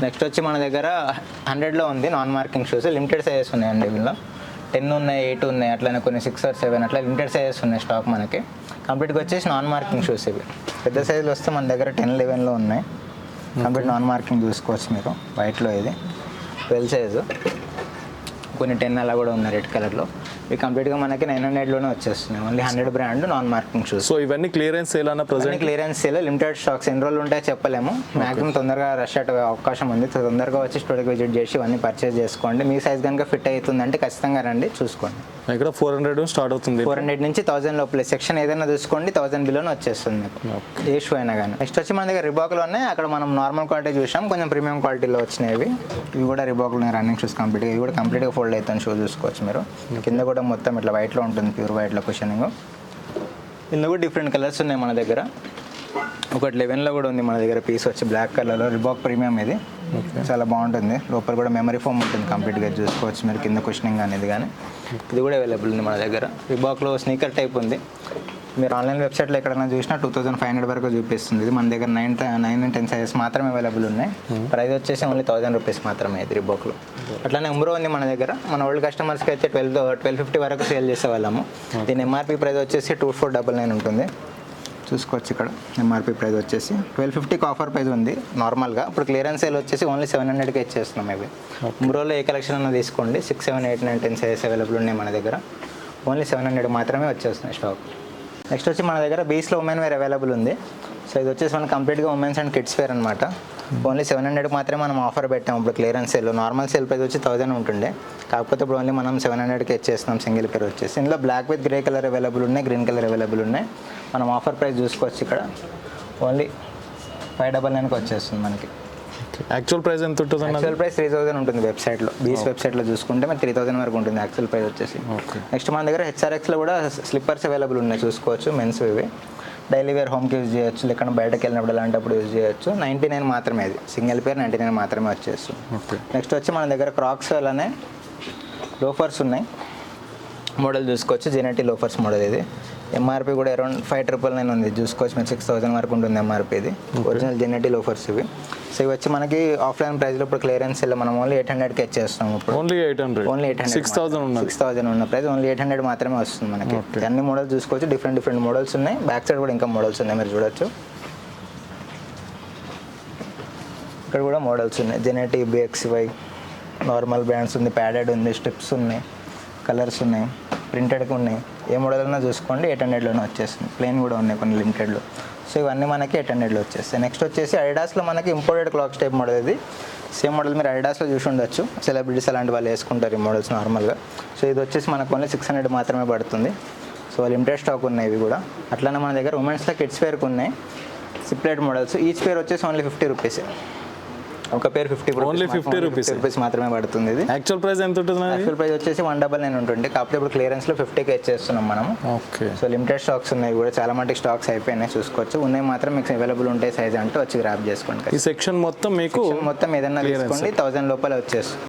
Next వచ్చి మన దగ్గర 100లో ఉంది non marking shoes, limited sizes ఉన్నాయండి వీళ్ళు. 10 ఉన్నాయి, 8 ఉన్నాయి, అట్లనే కొన్ని 6 or 7 అట్లా లిమిటెడ్ సైజెస్ ఉన్నాయి స్టాక్ మనకి. కంప్లీట్గా వచ్చేసి నాన్ మార్కింగ్ షూస్ ఇవి. పెద్ద సైజులు వస్తే మన దగ్గర 10, 11లో ఉన్నాయి. కంప్లీట్ నాన్ మార్కింగ్ చూసుకోవచ్చు మీరు. వైట్లో ఇది 12 సైజు, కొన్ని 10 అలా కూడా ఉన్నాయి రెడ్ కలర్లో. ఇవి కంప్లీట్గా మనకి 900లోనే వచ్చేస్తున్నాయి. Only 100 brand non marking shoes. So ఇవన్నీ క్లియరెన్స్ సేల్ అన్న present clearance sale, limited stocks. ఎన్ని రోజులు ఉంటాయో చెప్పలేము. మాక్సిమం తొందరగా రష్ అయ్యే అవకాశం ఉంది. తొందరగా వచ్చి స్టోర్కి విజిట్ చేసి ఇవన్నీ పర్చేస్ చేసుకోండి. మీ సైజ్ కనుక ఫిట్ అవుతుందంటే ఖచ్చితంగా రండి, చూసుకోండి. ఇక్కడ 400 స్టార్ట్ అవుతుంది. 400 నుంచి 1000 లోపల. సెక్షన్ ఏదైనా చూసుకోండి, 1000 బిలోనే వచ్చేస్తుంది మీకు ఏ షూ అయినా కానీ. నెక్స్ట్ వచ్చి మన దగ్గర రిబాక్లో ఉన్నాయి. అక్కడ మనం నార్మల్ క్వాలిటీ చూసాం, కొంచెం ప్రీమియం క్వాలిటీలో వచ్చినాయి. ఇవి కూడా రిబాక్లో ఉన్నాయి రన్నింగ్ షూస్ కంప్లీట్గా. ఇవి కూడా కంప్లీట్గా ఫోల్డ్ అవుతుంది షూ చూసుకోవచ్చు మీరు. కింద కూడా మొత్తం ఇట్లా వైట్లో ఉంటుంది, ప్యూర్ వైట్లో కుషనింగ్. ఇందులో కూడా డిఫరెంట్ కలర్స్ ఉన్నాయి మన దగ్గర. ఒకటి 11లో కూడా ఉంది మన దగ్గర పీస్ వచ్చి బ్లాక్ కలర్లో. రిబాక్ ప్రీమియం ఇది, చాలా బాగుంటుంది. లోపల కూడా మెమరీ ఫోమ్ ఉంటుంది కంప్లీట్గా చూసుకోవచ్చు మీరు. కింద కుషనింగ్ అనేది కానీ ఇది కూడా అవైలబుల్ ఉంది మన దగ్గర. రిబాక్లో స్నీకర్ టైప్ ఉంది. మీరు ఆన్లైన్ వెబ్సైట్లో ఎక్కడైనా చూసినా 2500 వరకు చూపిస్తుంది. ఇది మన దగ్గర 9 and 10 సైజెస్ మాత్రమే అవైలబుల్ ఉన్నాయి. ప్రైస్ వచ్చేసి ఓన్లీ 1000 రూపీస్ మాత్రమే ఇది రిబాక్లో. అట్లానే ఉమ్రో ఉంది మన దగ్గర. మన ఓల్డ్ కస్టమర్స్కి అయితే 1250 వరకు సేల్ చేసేవాళ్ళము. దీని ఎంఆర్పీ ప్రైస్ వచ్చేసి 2499 ఉంటుంది. చూసుకోవచ్చు ఇక్కడ. ఎంఆర్పీ ప్రైస్ వచ్చేసి 1250కి ఆఫర్ ప్రైస్ ఉంది నార్మల్గా. ఇప్పుడు క్లియరెన్స్ సేల్ వచ్చేసి ఓన్లీ 700కి ఇచ్చేస్తున్నాం ఇవి. ఉమ్రోలో ఏ కలెక్షన్ అన్న తీసుకోండి. 6, 7, 8, 9, 10 సైజెస్ అవైలబుల్ ఉన్నాయి మన దగ్గర. ఓన్లీ 700 మాత్రమే వచ్చేస్తున్నాయి స్టాక్. నెక్స్ట్ వచ్చి మన దగ్గర బీస్లో ఉమెన్ వేర్ అవైలబుల్ ఉంది. సో ఇది వచ్చేసి మనం కంప్లీట్గా ఉమెన్స్ అండ్ కిడ్స్ వేర్ అనమాట. ఓన్లీ 700 మాత్రమే మనం ఆఫర్ పెట్టాము ఇప్పుడు clearance sale. Normal sale price వచ్చి 1000 ఉంటుండే, కాకపోతే ఇప్పుడు ఓన్లీ మనం 700కి ఇచ్చేస్తున్నాం సింగిల్ పేర్ వచ్చేసి. ఇందులో black with grey colour available ఉన్నాయి, గ్రీన్ కలర్ అవైలబుల్ ఉన్నాయి. మనం ఆఫర్ ప్రైస్ చూసుకోవచ్చు ఇక్కడ. ఓన్లీ 599కి వచ్చేస్తుంది మనకి. యాక్చువల్ ప్రైస్ ఎంత ఉంటుంది? యాక్చువల్ ప్రైస్ 3000 ఉంటుంది వెబ్సైట్లో. బీస్ వెబ్సైట్లో చూసుకుంటే మనకి 3000 వరకు ఉంటుంది యాక్చువల్ ప్రైస్ వచ్చేసి. నెక్స్ట్ మన దగ్గర హెచ్ఆర్ఎక్స్లో కూడా స్లిప్పర్స్ అవైలబుల్ ఉన్నాయి చూసుకోవచ్చు. మెన్స్ ఇవి డైలీ వేర్ హోమ్కి యూజ్ చేయొచ్చు, లేకుండా బయటకు వెళ్ళినప్పుడు అలాంటప్పుడు యూజ్ చేయొచ్చు. 99 మాత్రమే, ఇది సింగిల్ పేర్ 99 మాత్రమే వచ్చేస్తుంది. నెక్స్ట్ వచ్చి మన దగ్గర క్రాక్స్ అలానే లోఫర్స్ ఉన్నాయి. మోడల్ చూసుకోవచ్చు, జెనెటీ లోఫర్స్ మోడల్ ఇది. ఎంఆర్పీ కూడా అరౌండ్ 5999 ఉంది చూసుకోవచ్చు మీరు. 6000 వరకు ఉంటుంది ఎంఆర్పీ. ఇది ఒరిజినల్ జెనెటీ లోఫర్స్ ఇవి. సో ఇవి వచ్చి మనకి ఆఫ్లైన్ ప్రైస్లో ఇప్పుడు క్లియరెన్స్ సెల్ మనం ఓన్లీ 800కి ఇచ్చేస్తాం ఇప్పుడు. ఓన్లీ 800 6000 ఉన్న ప్రైస్ ఓన్లీ 800 మాత్రమే వస్తుంది మనకి. అన్ని మోడల్స్ చూసుకోవచ్చు, డిఫరెంట్ మోడల్స్ ఉన్నాయి. బ్యాక్ సైడ్ కూడా ఇంకా మోడల్స్ ఉన్నాయి, మీరు చూడొచ్చు. ఇక్కడ కూడా మోడల్స్ ఉన్నాయి. జెనెటీ, BXY, నార్మల్ బ్రాండ్స్ ఉంది, ప్యాడెడ్ ఉంది, స్ట్రిప్స్ ఉన్నాయి, కలర్స్ ఉన్నాయి, ప్రింటెడ్కి ఉన్నాయి. ఏ మోడల్ అయినా చూసుకోండి 800లోనే వచ్చేస్తుంది. ప్లెయిన్ కూడా ఉన్నాయి కొన్ని లిమిటెడ్లో. సో ఇవన్నీ మనకి 800లో వచ్చేస్తాయి. నెక్స్ట్ వచ్చేసి అడిడాస్లో మనకి ఇంపోర్టెడ్ క్లాక్స్ టైప్ మోడల్ ఇది. సేమ్ మోడల్ మీరు అడిడాస్లో చూసి ఉండొచ్చు. సెలబ్రిటీస్ అలాంటి వాళ్ళు వేసుకుంటారు ఈ మోడల్స్ నార్మల్గా. సో ఇది వచ్చేసి మనకు ఓన్లీ 600 మాత్రమే పడుతుంది. సో లిమిటెడ్ స్టాక్ ఉన్నాయి ఇవి కూడా. అట్లానే మన దగ్గర ఉమెన్స్లో కిడ్స్ వేర్కి ఉన్నాయి సిప్లెట్ మోడల్స్. ఈచ్ పేర్ వచ్చేసి ఓన్లీ 50 రూపీస్. ఒక పేర్ 50 రూపీస్ మాత్రమే పడుతుంది. ఇది యాక్చువల్ ప్రైస్ ఎంత ఉంటుంది? యాక్చువల్ ప్రైస్ వచ్చేసి 199 ఉంటుంది, కాకపోతే ఇప్పుడు క్లియరెన్స్లో 50కి ఇచ్చేస్తున్నాం మనం. ఓకే. సో లిమిటెడ్ స్టాక్స్ ఉన్నాయి కూడా, చాలా మటుకు స్టాక్స్ అయిపోయినాయి చూసుకోవచ్చు. ఉన్నాయి మాత్రం మీకు అవైలబుల్ ఉంటాయి సైజ్ అంటూ వచ్చి గ్రాప్ చేసుకోండి. ఈ సెక్షన్ మొత్తం మీకు ఏదైనా తీసుకోండి 1000 లోపల వచ్చేస్తుంది.